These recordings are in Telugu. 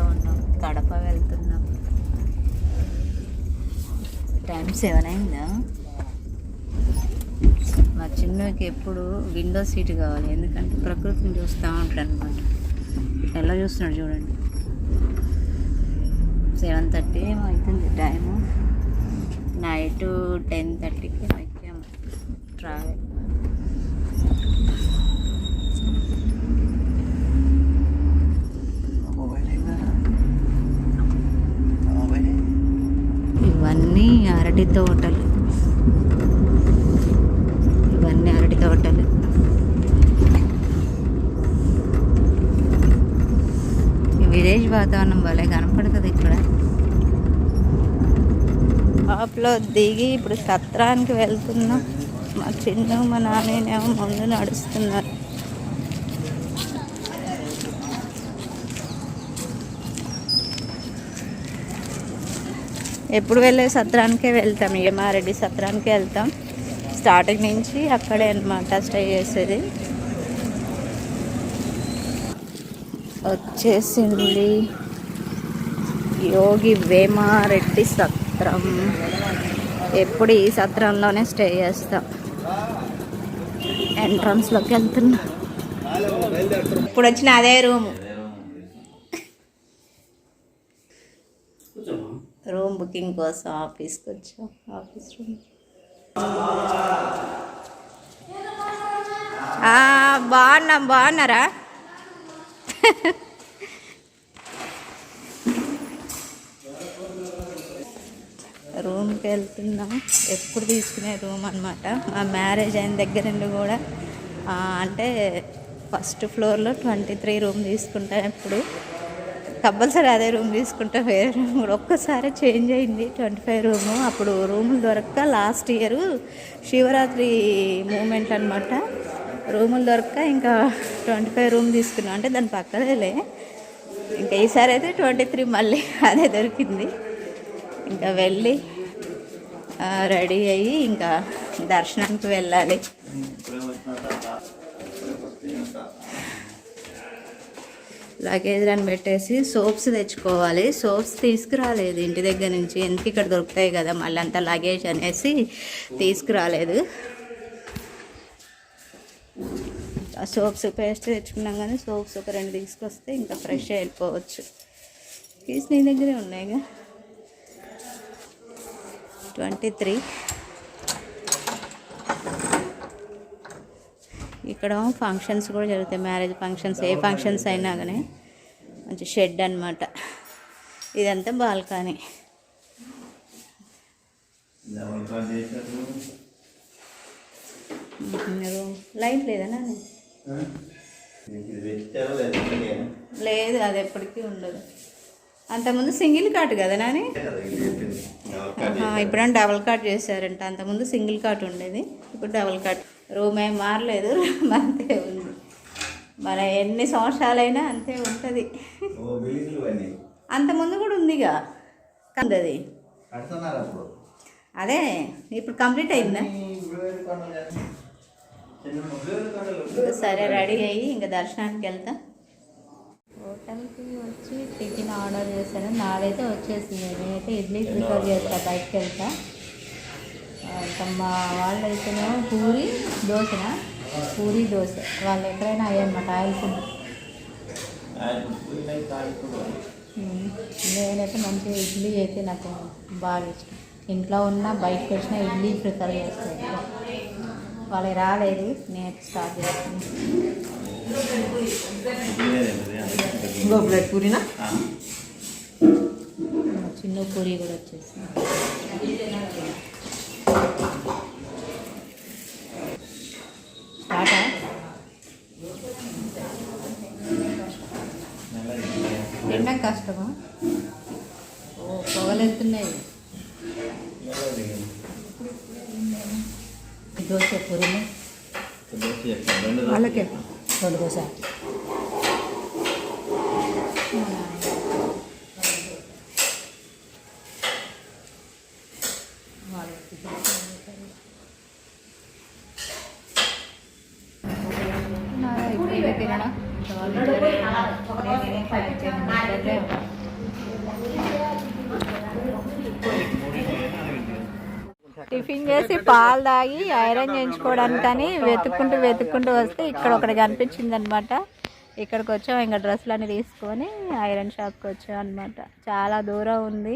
హైదరాబాద్లో ఉన్నాం, కడప వెళ్తున్నాం. టైం 7 అయిందా. మా చిన్నకి ఎప్పుడు విండో సీట్ కావాలి, ఎందుకంటే ప్రకృతిని చూస్తూ ఉంటాడు అనమాట. ఎలా చూస్తున్నాడు చూడండి. 7:30 ఏమో అవుతుంది టైము. నైట్ 10:30కి ఎక్కాము ట్రావెల్. ఇవన్నీ అరటి తోటలు, ఇవన్నీ అరటి తోటలు. విలేజ్ వాతావరణం భలే కనపడుతుంది ఇక్కడ. షాప్లో దిగి ఇప్పుడు సత్రానికి వెళ్తున్నాం. మా చిన్న మా నాన్నేమో ముందు నడుస్తున్నారు. ఎప్పుడు వెళ్ళే సత్రానికే వెళ్తాం, ఏమారెడ్డి సత్రానికే వెళ్తాం. స్టార్టింగ్ నుంచి అక్కడే అన్నమాట స్టే చేసేది. వచ్చేసింది యోగి వేమారెడ్డి సత్రం. ఎప్పుడు ఈ సత్రంలోనే స్టే చేస్తాం. ఎంట్రన్స్లోకి వెళ్తున్నా. ఇప్పుడు వచ్చిన అదే రూము. రూమ్ బుకింగ్ కోసం ఆఫీస్కి వచ్చాం. ఆఫీస్ రూమ్ బాగున్నారా? రూమ్కి వెళ్తున్నాం. ఎప్పుడు తీసుకునే రూమ్ అనమాట. మా మ్యారేజ్ అయిన దగ్గర నుండి కూడా అంటే ఫస్ట్ ఫ్లోర్లో 23 రూమ్ తీసుకుంటాం. ఎప్పుడు కంపల్సరీ అదే రూమ్ తీసుకుంటా. వేరే రూమ్ కూడా ఒక్కసారి చేంజ్ అయింది 25 రూము. అప్పుడు రూములు దొరక్క లాస్ట్ ఇయర్ శివరాత్రి మూమెంట్ అనమాట. రూములు దొరక్క ఇంకా 25 రూమ్ తీసుకున్నాం. అంటే దాని పక్కదేలే. ఇంకా ఈసారి అయితే 23 మళ్ళీ అదే దొరికింది. ఇంకా వెళ్ళి రెడీ అయ్యి ఇంకా దర్శనానికి వెళ్ళాలి. లగేజ్ అని పెట్టేసి సోప్స్ తెచ్చుకోవాలి. సోప్స్ తీసుకురాలేదు ఇంటి దగ్గర నుంచి, ఎందుకు ఇక్కడ దొరుకుతాయి కదా మళ్ళీ అంత లగేజ్ అనేసి తీసుకురాలేదు. ఆ సోప్స్ పేస్ట్ తెచ్చుకున్నాం కానీ సోప్స్ ఒక 2 తీసుకొస్తే ఇంకా ఫ్రెష్ వెళ్ళిపోవచ్చు. కీస్ నీ దగ్గరే ఉన్నాయిగా. 23 ఇక్కడ ఫంక్షన్స్ కూడా జరుగుతాయి. మ్యారేజ్ ఫంక్షన్స్, ఏ ఫంక్షన్స్ అయినా కానీ మంచి షెడ్ అనమాట. ఇదంతా బాల్కనీ. లైట్ లేదా? లేదు, అది ఎప్పటికీ ఉండదు. అంతకుముందు సింగిల్ కాట్ కదా నాని, ఇప్పుడు డబల్ కాట్ చేశారంట. అంతకుముందు సింగిల్ కాట్ ఉండేది, ఇప్పుడు డబల్ కాట్. రూమ్ ఏం మారలేదు, రూమ్ అంతే ఉంది. మన ఎన్ని సంవత్సరాలైనా అంతే ఉంటుంది. అంతకుముందు కూడా ఉందిగా అది. అదే ఇప్పుడు కంప్లీట్ అయిందా? సరే, రెడీ అయ్యి ఇంకా దర్శనానికి వెళ్తా. హోటల్కి వచ్చి టిఫిన్ ఆర్డర్ చేశాను. నాదైతే వచ్చేసింది. నేనైతే ఇడ్లీ ప్రిఫర్ చేస్తాను బయటకు వెళ్తా. ఇంకా మా వాళ్ళు అయితేనేమో పూరి దోశ. వాళ్ళు ఎక్కడైనా అయ్యన్నమాట ఆయిల్ ఫుడ్. నేనైతే మంచిగా ఇడ్లీ అయితే నాకు బాగా ఇష్టం. ఇంట్లో ఉన్న బయటకు వచ్చిన ఇడ్లీ ప్రిఫర్ చేస్తాను. వాళ్ళకి రాలేదు, నేను స్టార్ట్ చేస్తాను. పూరినా చిన్న పూరి కూడా వచ్చేసింది. స్టార్టా? తినడం కష్టమా? పొగలు వెళ్తున్నాయి. దోశ పూరిని వాళ్ళకే 2 దోశ. ఇప్పుడు తినడా టిఫిన్ చేసి పాలు తాగి ఐరన్ చేయించుకోవడానికని వెతుక్కుంటూ వస్తే ఇక్కడ ఒకటి కనిపించింది అనమాట. ఇక్కడికి వచ్చాం, ఇంకా డ్రెస్సులు అన్నీ తీసుకొని ఐరన్ షాప్కి వచ్చాం అనమాట. చాలా దూరం ఉంది,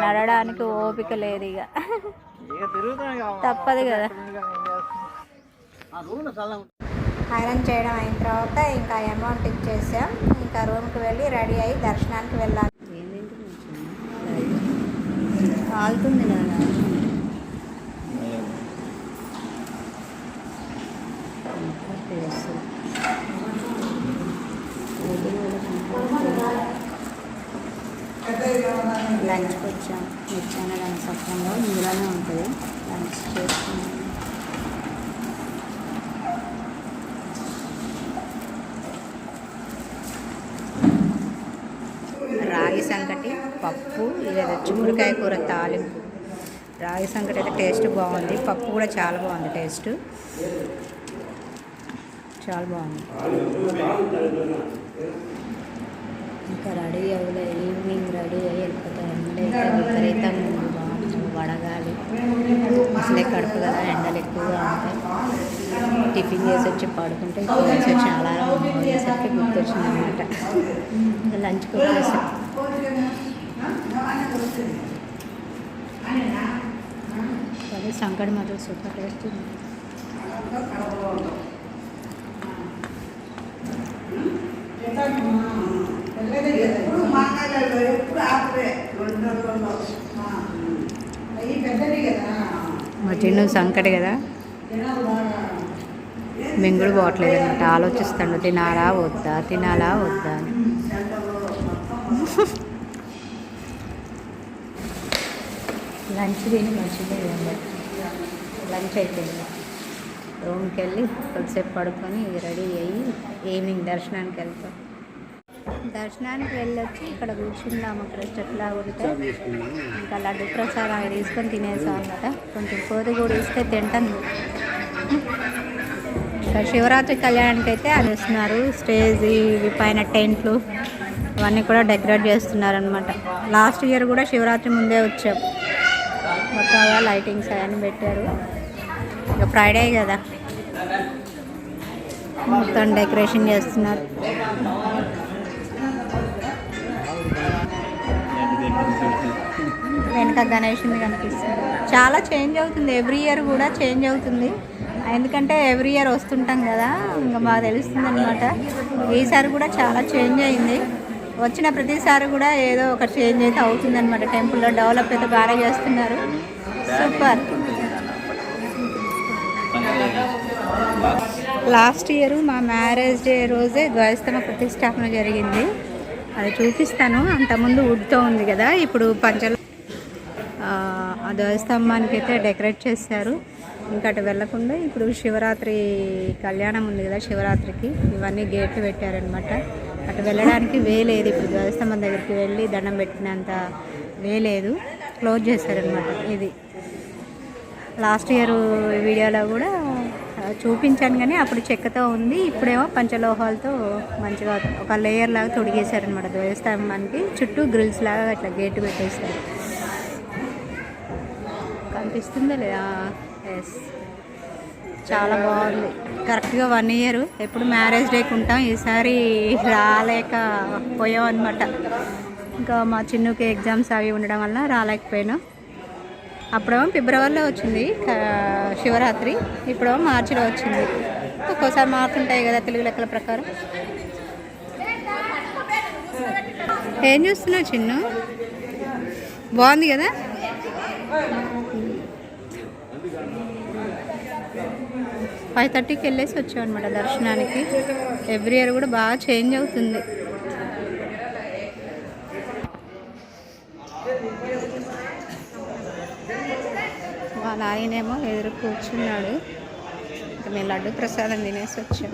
నడడానికి ఓపిక లేదు, ఇక తప్పదు కదా. ఐరన్ చేయడం అయిన తర్వాత ఇంకా అమౌంట్ ఇచ్చేసాం. ఇంకా రూమ్కి వెళ్ళి రెడీ అయ్యి దర్శనానికి వెళ్ళాలి. కాలుతుంది కదా. లంచ్కి వచ్చాం. నిచ్చాన దాని సత్రంలో ఇందులోనే ఉంటుంది. లంచ్ చేసుకున్నాం. రాగి సంకటి, పప్పు, లేదా చిక్కుడుకాయ కూర తాలింపు. రాగి సంకటి అయితే టేస్ట్ బాగుంది, పప్పు కూడా చాలా బాగుంది, టేస్ట్ చాలా బాగుంది. ఇంకా రెడీ అవ్వలే, ఈవినింగ్ రెడీ అయ్యి వెళ్ళిపోతాం. ఎండైతే విపరీతంగా ఉంది, బాగా వడగాలి, అసలే కడుపు కదా, ఎండలు ఎక్కువగా ఉంటాయి. టిఫిన్ చేసి వచ్చి పడుకుంటే ఇప్పుడు వేసి వచ్చి అలారం అయ్యేసరికి గుర్తొచ్చింది అనమాట. ఇంకా లంచ్కి వచ్చేసాం. కానీ సంకటి మాత్రం సూపర్ టేస్ట్ ఉంది. మా చిన్న సంకటి కదా, మింగుడు పోవట్లేదు అనమాట. ఆలోచిస్తాడు తినాలా వద్దా అని. లంచ్ తిని మంచిగా లంచ్ అయిపోయింది. రూమ్కి వెళ్ళి కొద్దిసేపు పడుకొని రెడీ అయ్యి ఈవినింగ్ దర్శనానికి వెళ్తాం. దర్శనానికి వెళ్ళొచ్చి ఇక్కడ కూర్చున్నాము. అక్కడ చెట్లా ఉంటే ఇంకా లడ్డు ప్రసాదం తీసుకొని తినేసాం అనమాట. కొంచెం కోతి కూడా ఇస్తే తింటాను. ఇంకా శివరాత్రి కళ్యాణానికి అయితే అది ఇస్తున్నారు. స్టేజ్, ఇవి పైన టెంట్లు ఇవన్నీ కూడా డెకరేట్ చేస్తున్నారు అనమాట. లాస్ట్ ఇయర్ కూడా శివరాత్రి ముందే వచ్చాం. మొత్తంగా లైటింగ్స్ అవన్నీ పెట్టారు. ఇక ఫ్రైడే కదా, మొత్తం డెకరేషన్ చేస్తున్నారు. వెనక గణేషుని కనిపిస్తుంది. చాలా చేంజ్ అవుతుంది, ఎవ్రీ ఇయర్ కూడా చేంజ్ అవుతుంది. ఎందుకంటే ఎవ్రీ ఇయర్ వస్తుంటాం కదా, ఇంకా బాగా తెలుస్తుంది అనమాట. ఈసారి కూడా చాలా చేంజ్ అయింది. వచ్చిన ప్రతిసారి కూడా ఏదో ఒక చేంజ్ అయితే అవుతుంది అనమాట. టెంపుల్లో డెవలప్ అయితే బాగా చేస్తున్నారు. సూపర్. లాస్ట్ ఇయర్ మా మ్యారేజ్ డే రోజే ధ్వజస్తంభ ప్రతిష్టాపన జరిగింది. అది చూపిస్తాను. అంతకుముందు వుడ్తో ఉంది కదా, ఇప్పుడు పంచలో ఆ ధ్వజస్తంభానికి అయితే డెకరేట్ చేశారు. ఇంకా అటు వెళ్ళకుండా ఇప్పుడు శివరాత్రి కళ్యాణం ఉంది కదా, శివరాత్రికి ఇవన్నీ గేట్లు పెట్టారనమాట. అటు వెళ్ళడానికి వేలేదు. ఇప్పుడు ధ్వజస్తంభం దగ్గరికి వెళ్ళి దండం పెట్టినంత వేలేదు, క్లోజ్ చేశారనమాట. ఇది లాస్ట్ ఇయర్ వీడియోలో కూడా చూపించాను, కానీ అప్పుడు చెక్కతో ఉంది. ఇప్పుడేమో పంచలోహాలతో మంచిగా ఒక లేయర్ లాగా తొడిగేశారనమాట. ధ్వజస్తంభానికి చుట్టూ గ్రిల్స్ లాగా అట్లా గేటు పెట్టేస్తారు. కనిపిస్తుందా లేదా? ఎస్, చాలా బాగుంది. కరెక్ట్గా 1 ఇయర్. ఎప్పుడు మ్యారేజ్ డేకి ఉంటాం, ఈసారి రాలేకపోయాం అనమాట. ఇంకా మా చిన్నకి ఎగ్జామ్స్ అవి ఉండడం వల్ల రాలేకపోయాను. అప్పుడేమో ఫిబ్రవరిలో వచ్చింది శివరాత్రి, ఇప్పుడేమో మార్చిలో వచ్చింది. ఒక్కోసారి మారుతుంటాయి కదా తెలుగు లెక్కల ప్రకారం. ఏం చూస్తున్నావు చిన్న? బాగుంది కదా. ఫైవ్ 5:30కి వెళ్ళేసి వచ్చాం అనమాట దర్శనానికి. ఎవ్రీ ఇయర్ కూడా బాగా చేంజ్ అవుతుంది. వాళ్ళ ఆయనేమో ఎదురు కూర్చున్నాడు. ఇంకా మేము లడ్డు ప్రసాదం తినేసి వచ్చాం.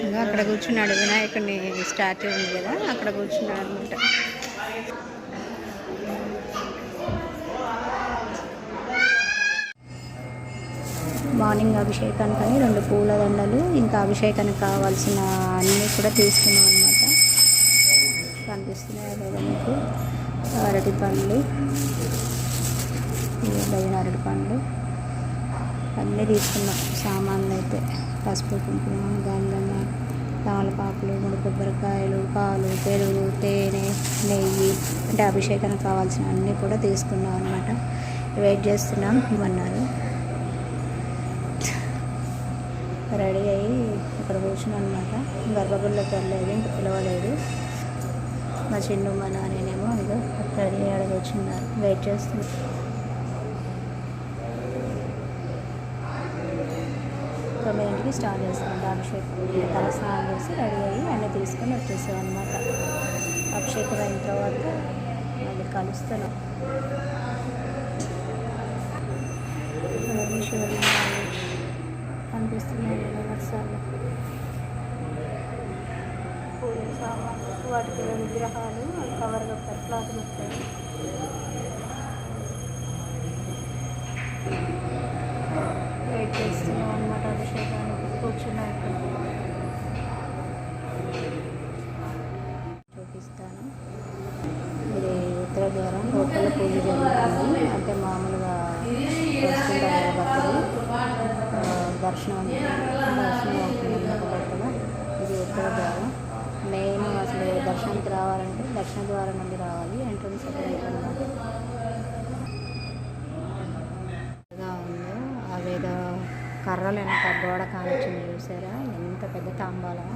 ఇంకా అక్కడ కూర్చున్నాడు, వినాయకుడిని స్టాచ్యూ ఉంది కదా, అక్కడ కూర్చున్నాడు అనమాట. మార్నింగ్ అభిషేకానికి 2 పూల దండలు, ఇంకా అభిషేకానికి కావాల్సిన అన్నీ కూడా తీసుకున్నాం అనమాట. కనిపిస్తున్నాయి కదా మీకు, అరటి పండ్లు, డజన్ అరటి పండ్లు అన్నీ తీసుకున్నాం. సామాన్లు అయితే పసుపు, కుంకుమ, గంధం, తమలపాకులు, 3 కొబ్బరికాయలు, పాలు, పెరుగు, తేనె, నెయ్యి, అంటే అభిషేకానికి కావాల్సిన అన్నీ కూడా తీసుకున్నాం అనమాట. వెయిట్ చేస్తున్నాం ఇవన్నారు. రెడీ అయ్యి ఇక్కడ కూర్చున్నాం అనమాట. గర్భగుడిలోకి వెళ్ళలేదు, ఇంకా పిలవలేదు. మా చిన్ను మా నానేమో ఇక రెడీ అయ్యి కూర్చున్నారు, వెయిట్ చేస్తున్నారు. 9కి స్టార్ట్ చేస్తాం అభిషేకం. తల స్నానం చేసి రెడీ అయ్యి అన్నీ తీసుకొని వచ్చేసాం అనమాట. అభిషేకం అయిన తర్వాత మళ్ళీ కలుస్తున్నాం. కనిపిస్తున్నాయి వర్షాలు, పూజ సామాన్లు, వాటికి విగ్రహాలు కవర్గా క్లాత్ పెట్టారు. వెయిట్ చేస్తున్నాం అనమాట. అభిషేకానికి కూర్చున్నాయి. చూపిస్తాను. ఇది ఉత్తర ద్వారం, లోపల పూజ జరుగుతుంది. అంటే మామూలుగా వస్తుంటారు భక్తులు, దర్శనం అవుతుంది లోపల. ఇది ఉత్తర ద్వారం. మెయిన్ అసలు దర్శనానికి రావాలంటే దక్షిణ ద్వారం నుండి రావాలి. ఎంట్రన్స్ అక్కడ ఉందో అవేదో కర్రలు వెనక గోడ కానిచ్చింది, చూసారా ఎంత పెద్ద తాంబాలం.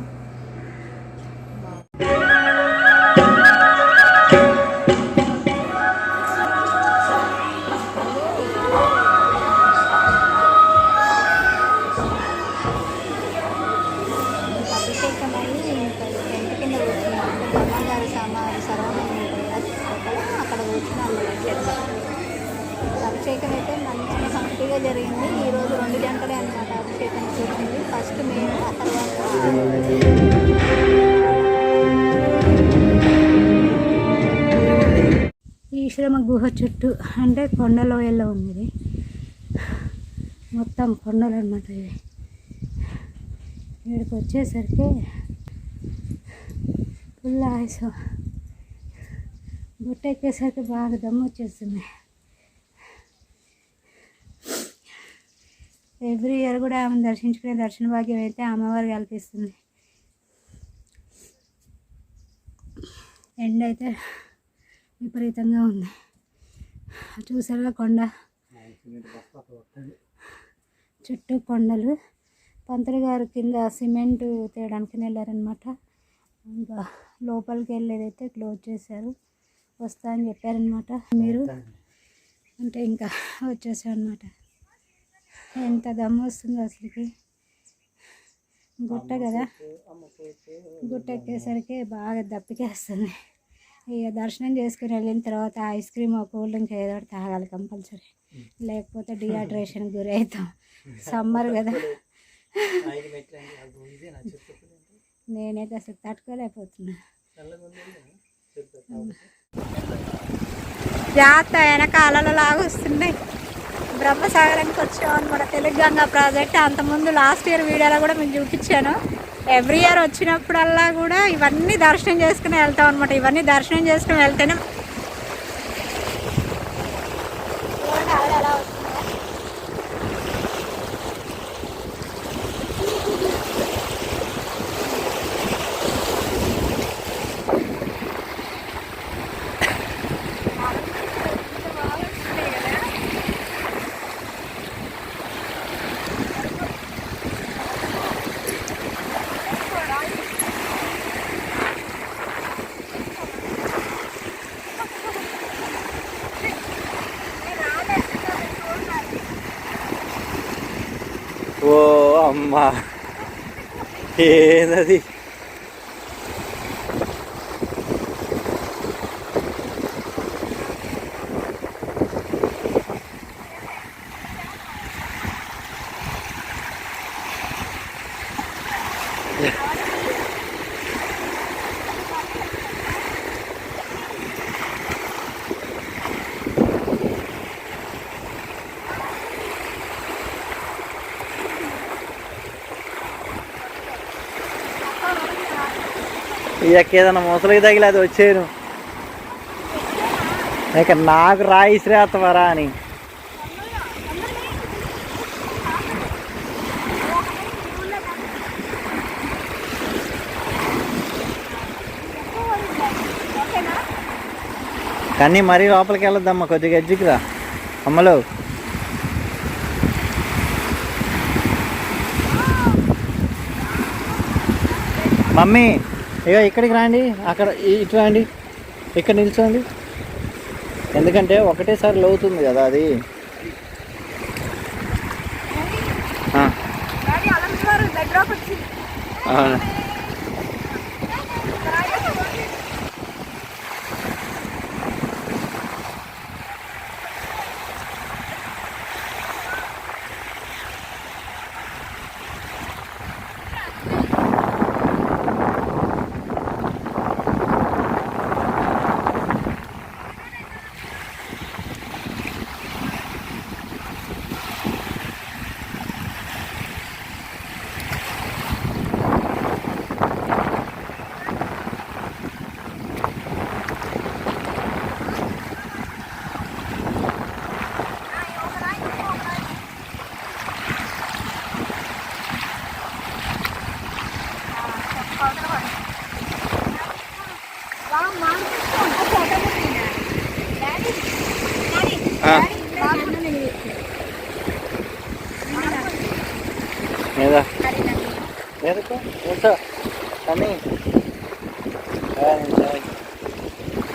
అభిషేకం అయ్యి ఇంకా టెంట్ కింద కూర్చున్నాం. అంటే బ్రహ్మంగారి సమాధి సర్వమైన అక్కడ కూర్చున్నాం. అభిషేకం అయితే మంచిగా హ్యాపీగా జరిగింది. ఈరోజు 2 గంటలే అనమాట అభిషేకం కూర్చుంది. ఫస్ట్ మేము, ఆ తర్వాత ఈశ్వరమ్మ గుహ చుట్టూ, అంటే కొండలోయల్లో ఉంది ఇది. మొత్తం కొండలు అనమాట ఇవి. ఇక్కడికి వచ్చేసరికి ఫుల్ ఆయాసం, గుట్ట ఎక్కేసరికి బాగా దమ్ము వచ్చేస్తుంది. ఎవ్రీ ఇయర్ కూడా ఆమెను దర్శించుకునే దర్శన భాగ్యం అయితే అమ్మవారు కల్పిస్తుంది. ఎండ అయితే విపరీతంగా ఉంది. చూసారుగా కొండ చుట్టూ కొండలు. పంతులు గారు కింద సిమెంట్ తేయడానికి వెళ్ళారనమాట. ఇంకా లోపలికి వెళ్ళేదైతే క్లోజ్ చేశారు. వస్తా అని చెప్పారనమాట. మీరు అంటే ఇంకా వచ్చేసాం అనమాట. ఎంత దమ్ము వస్తుందో అసలుకి. గుట్ట కదా, గుట్ట ఎక్కేసరికి బాగా దప్పికేస్తుంది. ఇక దర్శనం చేసుకుని వెళ్ళిన తర్వాత ఐస్ క్రీమ్, కూల్ డ్రింక్ ఏదో ఒకటి తాగాలి కంపల్సరీ, లేకపోతే డిహైడ్రేషన్ గురి అవుతాం. సమ్మర్ కదా, నేనైతే అసలు తట్టుకోలేకపోతున్నా. జాగ్రత్త, వెనక అలలు లాగా వస్తున్నాయి. బ్రహ్మసాగరానికి వచ్చాం అనమాట. తెలంగాణ ప్రాజెక్ట్ అంతకుముందు లాస్ట్ ఇయర్ వీడియోలో కూడా మీకు చూపించాను. ఎవ్రీ ఇయర్ వచ్చినప్పుడల్లా కూడా ఇవన్నీ దర్శనం చేసుకుని వెళ్తాం అనమాట. ఇవన్నీ దర్శనం చేసుకుని వెళ్తేనే ఓ అమ్మా ఏదది. ఏదైనా ముసలికి తగిలి అది వచ్చేను ఇక నాకు రాయి శ్రేత్తవరా అని. కానీ మరీ లోపలికి వెళ్ళొద్దమ్మా, కొద్దిగా ఎడ్జికి రా అమ్మలో. మమ్మీ ఇక ఇక్కడికి రాండి, అక్కడ ఇటు రండి, ఇక్కడ నిల్చోండి. ఎందుకంటే ఒకటేసారి లోతుంది కదా అది.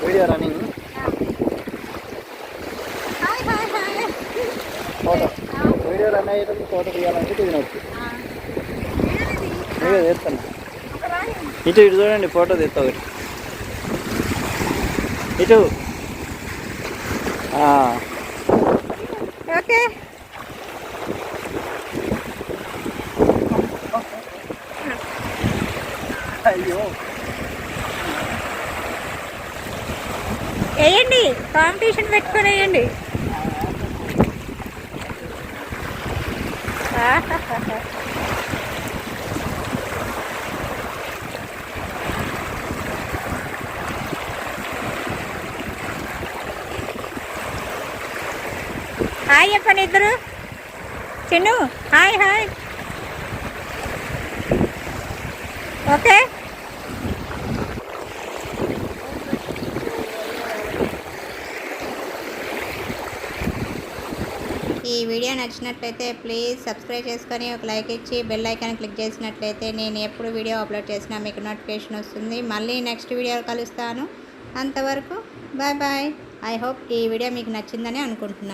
Video running photo video run అయ్యేటప్పుడు ఫోటో తీయాలంటే తినవచ్చు. వీడియో తీస్తాను. ఇటు ఇటు చూడండి, ఫోటో తీస్తా ఒకటి. ఇటు ఓకే. అయ్యో వేయండి, కాంపిటీషన్ పెట్టుకొని వేయండి. హాయ్ చెప్పండి ఇద్దరు. Chinnu hi hi. ఓకే. ఈ వీడియో నచ్చినట్లయితే ప్లీజ్ సబ్స్క్రైబ్ చేసుకొని ఒక లైక్ ఇచ్చి బెల్ ఐకాన్ క్లిక్ చేసినట్లయితే నేను ఎప్పుడు వీడియో అప్లోడ్ చేసినా మీకు నోటిఫికేషన్ వస్తుంది. మళ్ళీ నెక్స్ట్ వీడియోలో కలుస్తాను. అంతవరకు బాయ్ బాయ్. ఐ హోప్ ఈ వీడియో మీకు నచ్చిందని అనుకుంటున్నాను.